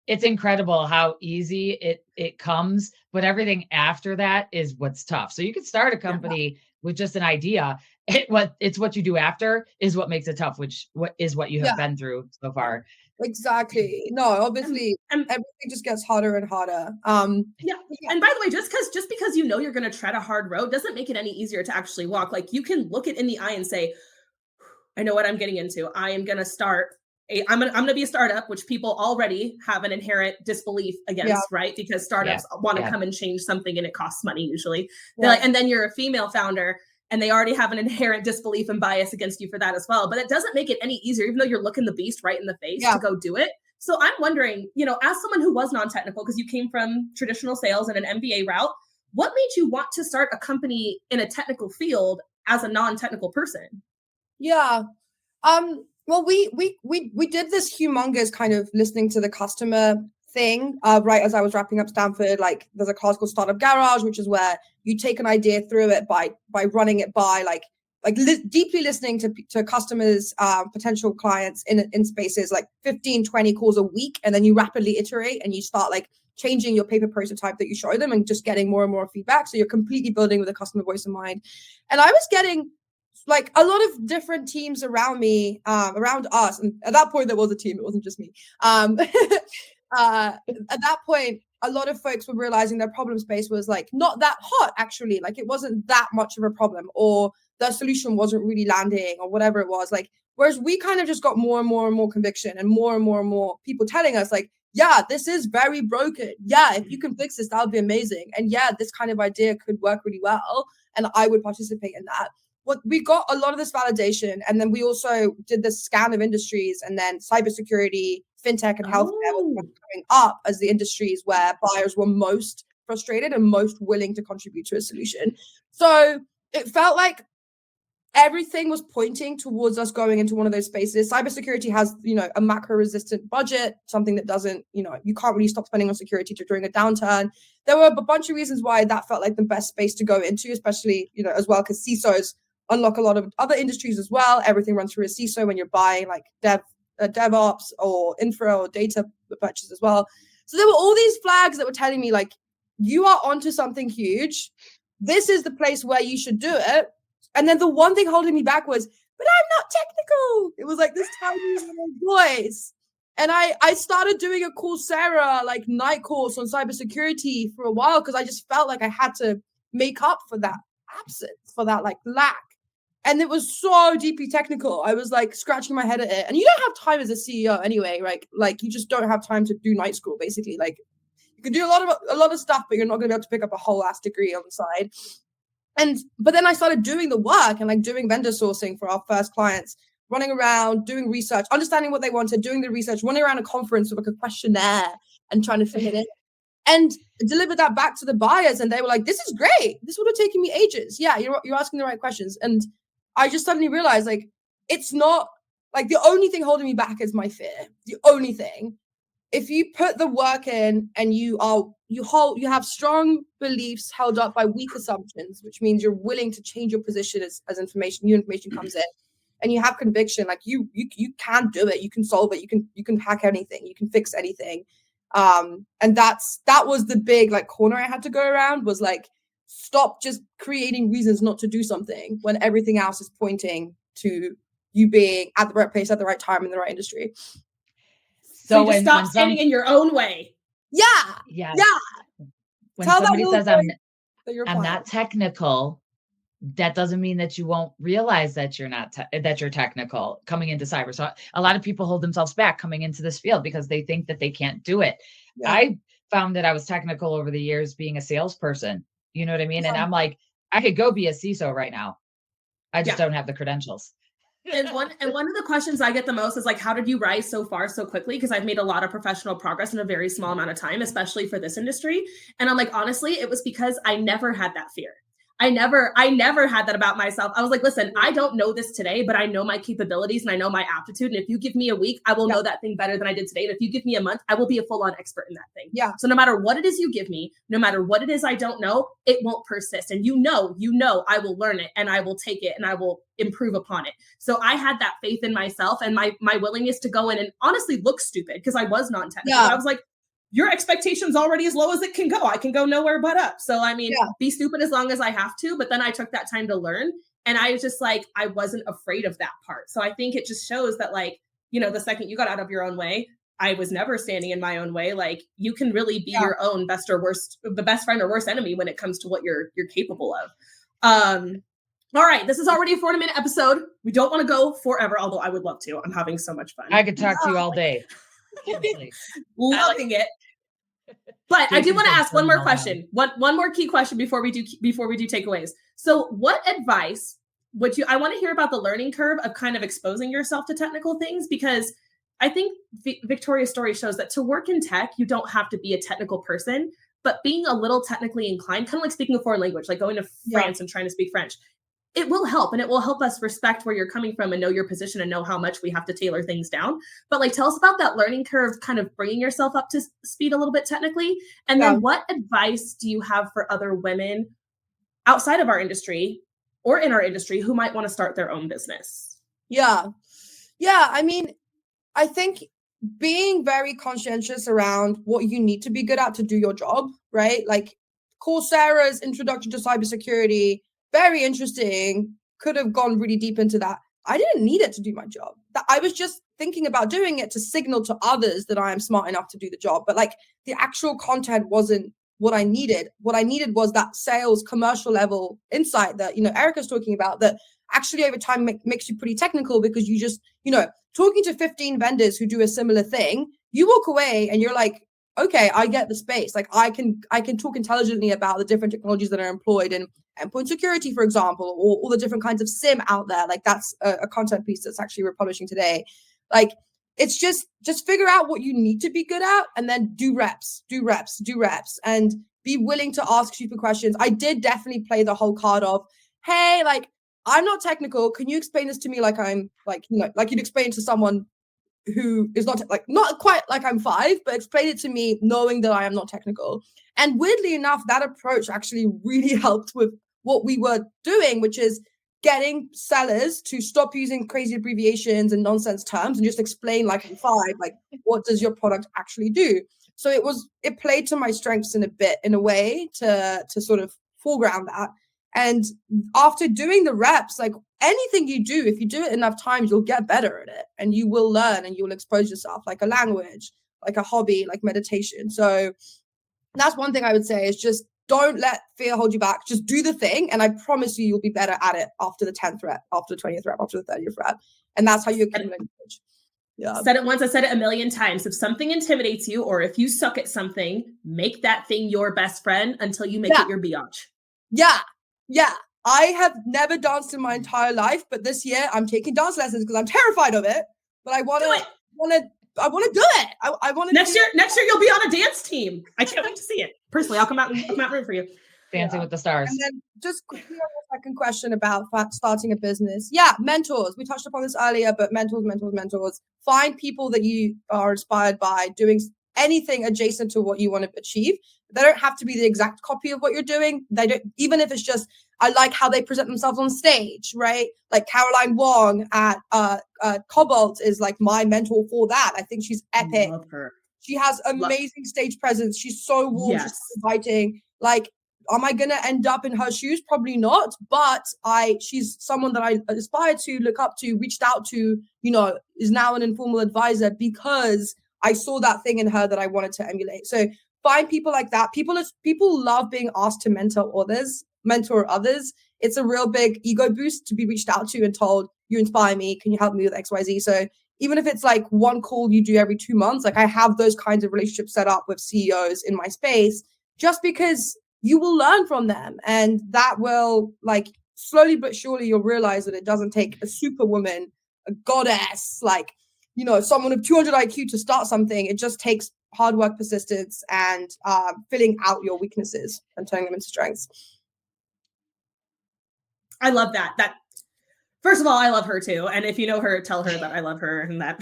C: it's incredible how easy it comes, but everything after that is what's tough. So you could start a company with just an idea. It's what you do after is what makes it tough, which is what you have been through so far.
B: Exactly. No, obviously, everything just gets harder and harder. And
A: by the way, just because you know you're going to tread a hard road doesn't make it any easier to actually walk. Like you can look it in the eye and say, I know what I'm getting into. I am going to start. I'm going to be a startup, which people already have an inherent disbelief against, right? Because startups want to come and change something, and it costs money usually. Like, and then you're a female founder, and they already have an inherent disbelief and bias against you for that as well. But it doesn't make it any easier, even though you're looking the beast right in the face to go do it. So I'm wondering, as someone who was non-technical, because you came from traditional sales and an MBA route, what made you want to start a company in a technical field as a non-technical person?
B: Yeah. Well, we did this humongous kind of listening to the customer thing right as I was wrapping up Stanford. Like there's a class called Startup Garage, which is where you take an idea through it by running it by deeply listening to customers, potential clients in spaces like 15, 20 calls a week. And then you rapidly iterate and you start like changing your paper prototype that you show them and just getting more and more feedback. So you're completely building with a customer voice in mind. And I was getting like a lot of different teams around me, around us. And at that point, there was a team. It wasn't just me. At that point, a lot of folks were realizing their problem space was like not that hot, actually. Like it wasn't that much of a problem, or the solution wasn't really landing, or whatever it was. Like, whereas we kind of just got more and more and more conviction, and more people telling us like, yeah, this is very broken. Yeah, if you can fix this, that would be amazing. And yeah, this kind of idea could work really well. And I would participate in that. What we got a lot of this validation, and then we also did the scan of industries, and then cybersecurity, fintech, and healthcare was coming up as the industries where buyers were most frustrated and most willing to contribute to a solution. So it felt like everything was pointing towards us going into one of those spaces. Cybersecurity has, a macro-resistant budget, something that doesn't, you can't really stop spending on security during a downturn. There were a bunch of reasons why that felt like the best space to go into, especially, as well, because CISOs unlock a lot of other industries as well. Everything runs through a CISO when you're buying like DevOps or infra or data purchase as well. So there were all these flags that were telling me like, you are onto something huge. This is the place where you should do it. And then the one thing holding me back was, but I'm not technical. It was like this tiny little voice. And I started doing a Coursera like night course on cybersecurity for a while, because I just felt like I had to make up for that absence, for that like lack. And it was so deeply technical. I was like scratching my head at it. And you don't have time as a CEO anyway, right? Like you just don't have time to do night school, basically. Like you can do a lot of stuff, but you're not going to be able to pick up a whole ass degree on the side. But then I started doing the work and like doing vendor sourcing for our first clients, running around, doing research, understanding what they wanted, doing the research, running around a conference with like a questionnaire and trying to fit it in. And delivered that back to the buyers. And they were like, this is great. This would have taken me ages. Yeah, you're asking the right questions. And I just suddenly realized like, it's not like the only thing holding me back is my fear. The only thing. If you put the work in and you have strong beliefs held up by weak assumptions, which means you're willing to change your position as new information comes in, and you have conviction, like you can do it, you can solve it, you can hack anything, you can fix anything. And that was the big like corner I had to go around, was like, stop just creating reasons not to do something when everything else is pointing to you being at the right place at the right time in the right industry.
A: So you just stop standing in your own way.
B: Yeah.
C: When somebody says I'm not technical, that doesn't mean that you won't realize that you're not that you're technical coming into cyber. So a lot of people hold themselves back coming into this field because they think that they can't do it. Yeah. I found that I was technical over the years being a salesperson. You know what I mean? Yeah. And I'm like, I could go be a CISO right now. I just don't have the credentials.
A: And one of the questions I get the most is like, how did you rise so far so quickly? Because I've made a lot of professional progress in a very small amount of time, especially for this industry. And I'm like, honestly, it was because I never had that fear. I never had that about myself. I was like, listen, I don't know this today, but I know my capabilities and I know my aptitude. And if you give me a week, I will know that thing better than I did today. And if you give me a month, I will be a full-on expert in that thing. Yeah. So no matter what it is you give me, no matter what it is I don't know, it won't persist. And you know, I will learn it and I will take it and I will improve upon it. So I had that faith in myself and my willingness to go in and honestly look stupid because I was non-technical. Yeah. I was like, your expectation's already as low as it can go. I can go nowhere but up. So, I mean, be stupid as long as I have to. But then I took that time to learn. And I was just like, I wasn't afraid of that part. So I think it just shows that, like, the second you got out of your own way, I was never standing in my own way. Like, you can really be your own best or worst, the best friend or worst enemy when it comes to what you're capable of. All right. This is already a 40-minute episode. We don't want to go forever, although I would love to. I'm having so much fun.
C: I could talk to you all day.
A: Loving it. But I do want to ask one more question. One more key question before we do takeaways. So what advice I want to hear about the learning curve of kind of exposing yourself to technical things, because I think Victoria's story shows that to work in tech, you don't have to be a technical person, but being a little technically inclined, kind of like speaking a foreign language, like going to France and trying to speak French, it will help. And it will help us respect where you're coming from and know your position and know how much we have to tailor things down. But like, tell us about that learning curve, kind of bringing yourself up to speed a little bit technically. And then what advice do you have for other women outside of our industry or in our industry who might want to start their own business?
B: Yeah. I mean, I think being very conscientious around what you need to be good at to do your job, right? Like Coursera's Introduction to Cybersecurity, very interesting, could have gone really deep into that. I didn't need it to do my job. I was just thinking about doing it to signal to others that I am smart enough to do the job. But like the actual content wasn't what I needed. What I needed was that sales commercial level insight that, Erica's talking about, that actually over time makes you pretty technical, because you just, talking to 15 vendors who do a similar thing, you walk away and you're like, okay, I get the space. Like I can talk intelligently about the different technologies that are employed in endpoint security, for example, or all the different kinds of SIM out there. Like that's a content piece that's actually we're publishing today. Like it's just figure out what you need to be good at, and then do reps, and be willing to ask stupid questions. I did definitely play the whole card of, hey, like I'm not technical. Can you explain this to me like I'm like, like you'd explain to someone who is not quite like I'm 5, but explain it to me knowing that I am not technical. And weirdly enough, that approach actually really helped with what we were doing, which is getting sellers to stop using crazy abbreviations and nonsense terms and just explain like I'm 5, like what does your product actually do? So it played to my strengths in a way to sort of foreground that. And after doing the reps, like anything you do, if you do it enough times, you'll get better at it, and you will learn and you'll expose yourself, like a language, like a hobby, like meditation. So that's one thing I would say, is just don't let fear hold you back. Just do the thing. And I promise you'll be better at it after the 10th rep, after the 20th rep, after the 30th rep. And that's how you accumulate knowledge. Yeah.
A: Said it once, I said it a million times. If something intimidates you, or if you suck at something, make that thing your best friend until you make it your biatch.
B: Yeah. I have never danced in my entire life, but this year I'm taking dance lessons because I'm terrified of it. But I want to do it. I want to.
A: Next year you'll be on a dance team. I can't wait to see it. Personally, I'll come out room for you.
C: Dancing with the Stars. And
B: then just quickly on the second question about starting a business. Yeah, mentors. We touched upon this earlier, but mentors. Find people that you are inspired by doing anything adjacent to what you want to achieve. They don't have to be the exact copy of what you're doing. They don't, even if it's just, I like how they present themselves on stage, right? Like Caroline Wong at Cobalt is like my mentor for that. I think she's epic.
A: Love her.
B: She has amazing stage presence. She's so warm, she's so inviting. Like, am I going to end up in her shoes? Probably not. But she's someone that I aspire to, look up to, reached out to, is now an informal advisor because I saw that thing in her that I wanted to emulate. So find people like that. People love being asked to mentor others. It's a real big ego boost to be reached out to and told, you inspire me. Can you help me with XYZ? So even if it's like one call you do every 2 months, like I have those kinds of relationships set up with CEOs in my space, just because you will learn from them. And that will, like, slowly but surely you'll realize that it doesn't take a superwoman, a goddess, like, someone of 200 IQ to start something. It just takes hard work, persistence, and filling out your weaknesses and turning them into strengths.
A: I love that. First of all, I love her too. And if you know her, tell her that I love her, and that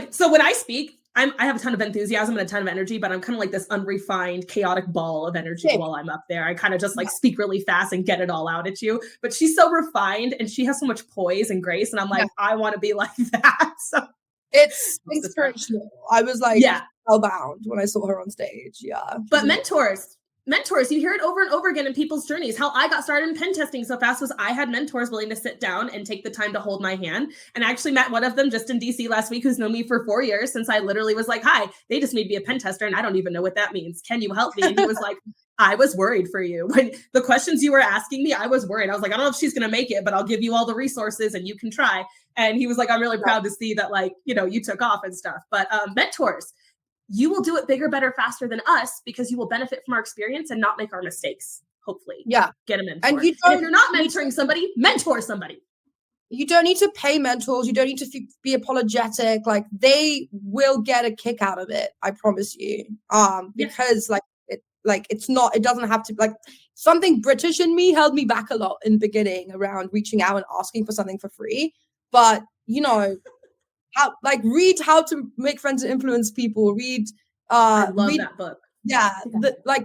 A: so when I speak, I have a ton of enthusiasm and a ton of energy, but I'm kind of like this unrefined, chaotic ball of energy while I'm up there. I kind of just like speak really fast and get it all out at you. But she's so refined and she has so much poise and grace. And I'm like, I want to be like that. So
B: it's inspirational. I was like spellbound when I saw her on stage. Yeah.
A: But mentors, you hear it over and over again in people's journeys. How I got started in pen testing so fast was I had mentors willing to sit down and take the time to hold my hand. And I actually met one of them just in DC last week, who's known me for 4 years, since I literally was like, hi, they just made me a pen tester and I don't even know what that means. Can you help me? And he was like, I was worried for you. When the questions you were asking me, I was worried. I was like, I don't know if she's going to make it, but I'll give you all the resources and you can try. And he was like, I'm really proud to see that, like, you took off and stuff. But mentors, you will do it bigger, better, faster than us because you will benefit from our experience and not make our mistakes. Hopefully.
B: Yeah.
A: Get a mentor.
B: And
A: if you're not mentoring somebody, mentor somebody.
B: You don't need to pay mentors. You don't need to be apologetic. Like, they will get a kick out of it. I promise you. Because it doesn't have to, like, something British in me held me back a lot in the beginning around reaching out and asking for something for free. But, read How to Make Friends and Influence People.
A: I love that book.
B: Yeah.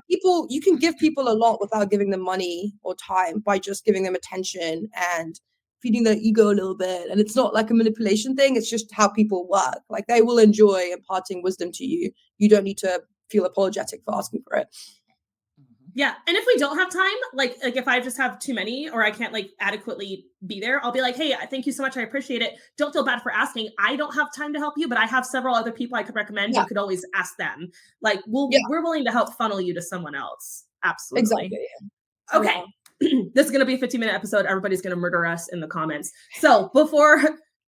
B: You can give people a lot without giving them money or time, by just giving them attention and feeding their ego a little bit. And it's not like a manipulation thing. It's just how people work. Like, they will enjoy imparting wisdom to you. You don't need to feel apologetic for asking for it.
A: Yeah. And if we don't have time, like if I just have too many or I can't like adequately be there, I'll be like, hey, thank you so much. I appreciate it. Don't feel bad for asking. I don't have time to help you, but I have several other people I could recommend. You could always ask them. Like we're willing to help funnel you to someone else. Absolutely.
B: Exactly.
A: Okay. This is going to be a 15-minute episode. Everybody's going to murder us in the comments. So before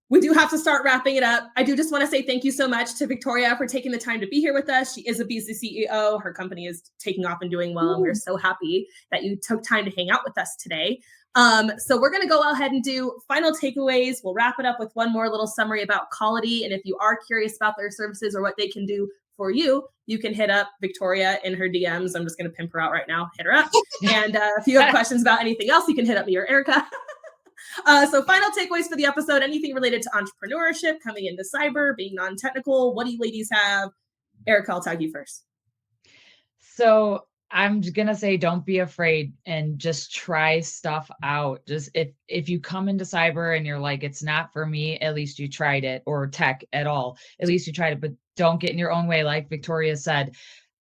A: we do have to start wrapping it up, I do just want to say thank you so much to Victoria for taking the time to be here with us. She is a Beasley CEO. Her company is taking off and doing well. And we're so happy that you took time to hang out with us today. So we're going to go ahead and do final takeaways. We'll wrap it up with one more little summary about Callity. And if you are curious about their services or what they can do for you, you can hit up Victoria in her DMs. I'm just going to pimp her out right now. Hit her up. And if you have questions about anything else, you can hit up me or Erica. So final takeaways for the episode, anything related to entrepreneurship, coming into cyber, being non-technical. What do you ladies have? Erica, I'll tag you first.
C: So I'm going to say, don't be afraid and just try stuff out. Just if you come into cyber and you're like, it's not for me, at least you tried it, or tech at all. At least you tried it, but don't get in your own way. Like Victoria said,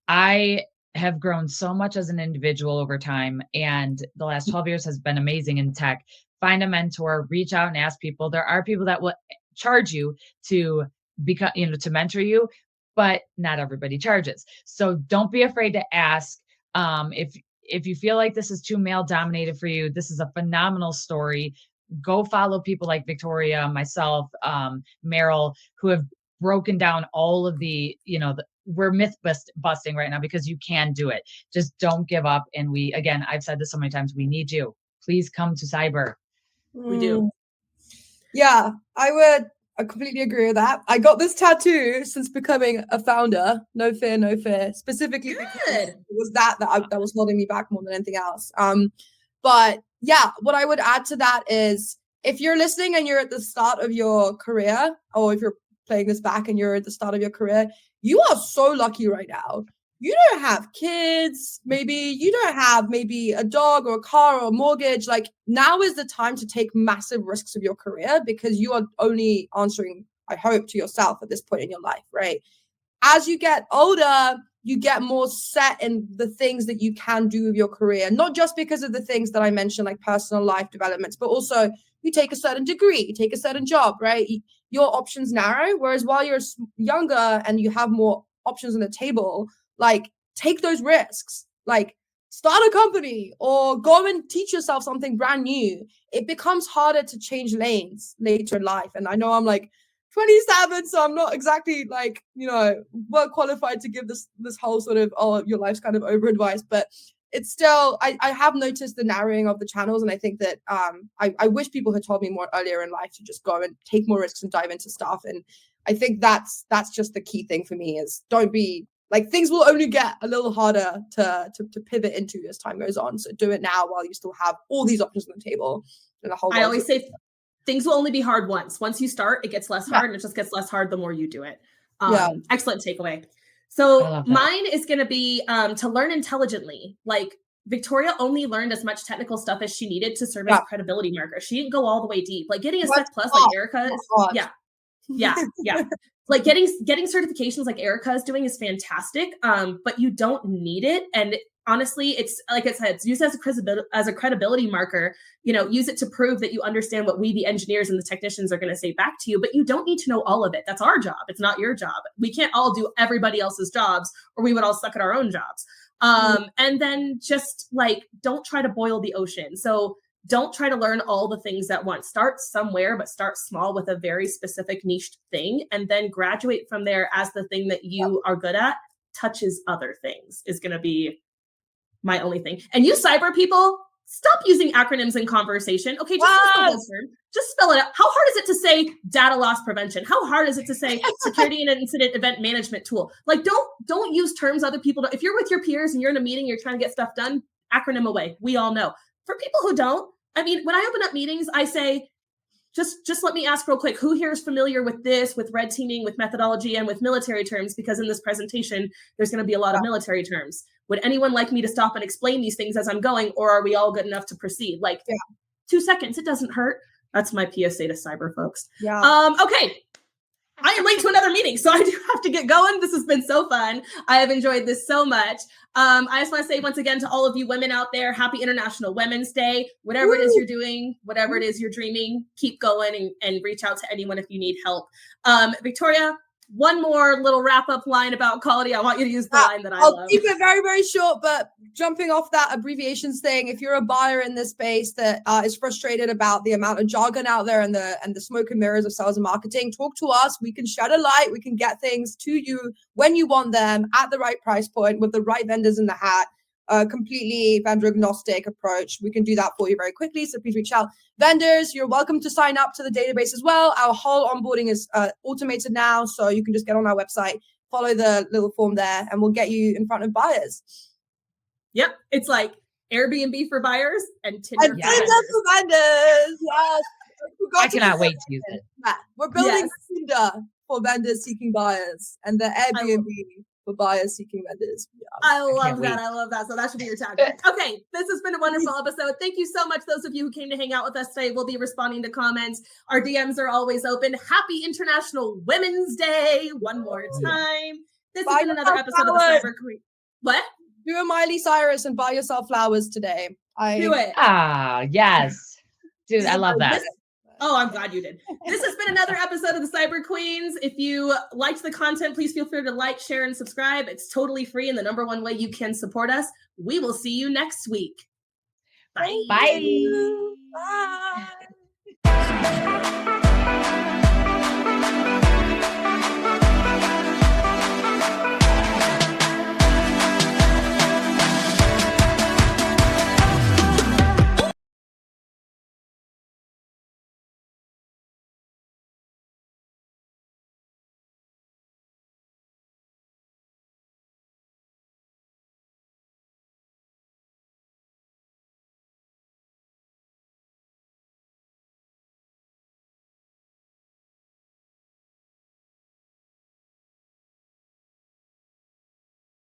C: I have grown so much as an individual over time. And the last 12 years has been amazing in tech. Find a mentor, reach out and ask people. There are people that will charge you to become, to mentor you, but not everybody charges. So don't be afraid to ask. If you feel like this is too male dominated for you, this is a phenomenal story. Go follow people like Victoria, myself, Maril, who have broken down all of the, we're myth busting right now because you can do it. Just don't give up. And I've said this so many times, we need you. Please come to cyber.
A: We do.
B: Yeah, I completely agree with that. I got this tattoo since becoming a founder. No fear, no fear. Specifically because it was that was holding me back more than anything else. But yeah, what I would add to that is if you're listening and you're at the start of your career, or if you're playing this back and you're at the start of your career, you are so lucky right now. You don't have kids, maybe you don't have maybe a dog or a car or a mortgage. Like, now is the time to take massive risks of your career because you are only answering, I hope, to yourself at this point in your life, right? As you get older, you get more set in the things that you can do with your career, not just because of the things that I mentioned, like personal life developments, but also you take a certain degree, you take a certain job, right? Your options narrow. Whereas while you're younger and you have more options on the table, like, take those risks, like start a company or go and teach yourself something brand new. It becomes harder to change lanes later in life. And I know I'm like 27, so I'm not exactly like, well qualified to give this whole sort of, oh, your life's kind of over advice, but it's still, I have noticed the narrowing of the channels. And I think that I wish people had told me more earlier in life to just go and take more risks and dive into stuff. And I think that's just the key thing for me is don't be, like, things will only get a little harder to pivot into as time goes on. So do it now while you still have all these options on the table. And
A: I always say things will only be hard once. Once you start, it gets less hard, and it just gets less hard the more you do it. Excellent takeaway. So mine is going to be to learn intelligently. Like, Victoria only learned as much technical stuff as she needed to serve as a credibility marker. She didn't go all the way deep. Like, getting a Sec Plus like Erica is, yeah. Like getting certifications like Erica is doing is fantastic, but you don't need it. And honestly, it's like I said, it's used as a credibility marker. Use it to prove that you understand what we, the engineers and the technicians, are going to say back to you. But you don't need to know all of it. That's our job. It's not your job. We can't all do everybody else's jobs, or we would all suck at our own jobs. And then just like, don't try to boil the ocean. So don't try to learn all the things at once. Start somewhere, but start small with a very specific niched thing, and then graduate from there as the thing that you are good at touches other things is going to be my only thing. And you cyber people, stop using acronyms in conversation. Okay, just spell it out. How hard is it to say data loss prevention? How hard is it to say security and incident event management tool? Like, don't use terms other people don't. If you're with your peers and you're in a meeting, you're trying to get stuff done, acronym away. We all know. For people who don't, I mean, when I open up meetings, I say, just let me ask real quick, who here is familiar with this, with red teaming, with methodology, and with military terms? Because in this presentation, there's going to be a lot of military terms. Would anyone like me to stop and explain these things as I'm going, or are we all good enough to proceed? Like 2 seconds, it doesn't hurt. That's my PSA to cyber folks.
B: Yeah.
A: Okay. I am late to another meeting, so I do have to get going. This has been so fun. I have enjoyed this so much. I just want to say once again to all of you women out there, happy International Women's Day. Whatever it is you're doing, whatever it is you're dreaming, keep going and reach out to anyone if you need help. Victoria, one more little wrap-up line about Callity. I want you to use the line that
B: I'll
A: love.
B: keep it very, very short, but jumping off that abbreviations thing, if you're a buyer in this space that is frustrated about the amount of jargon out there and the smoke and mirrors of sales and marketing, talk to us. We can shed a light. We can get things to you when you want them at the right price point with the right vendors in the hat. Completely vendor agnostic approach. We can do that for you very quickly. So please reach out. Vendors, you're welcome to sign up to the database as well. Our whole onboarding is automated now. So you can just get on our website, follow the little form there, and we'll get you in front of buyers.
A: Yep. It's like Airbnb for buyers and Tinder
B: for vendors. Yes.
C: I cannot wait to use it.
B: Yeah. We're building Tinder for vendors seeking buyers and the Airbnb for buyers seeking vendors. Yeah.
A: I love that. I love that. So that should be your tag. Okay. This has been a wonderful episode. Thank you so much. Those of you who came to hang out with us today. We'll be responding to comments. Our DMs are always open. Happy International Women's Day. One more time. This has been another episode of the Cyber Queen. What?
B: Do a Miley Cyrus and buy yourself flowers today.
A: Do it.
C: Yes. Dude, I love that.
A: I'm glad you did. This has been another episode of the Cyber Queens. If you liked the content, please feel free to like, share, and subscribe. It's totally free and the number one way you can support us. We will see you next week. Bye.
C: Bye.
B: Bye.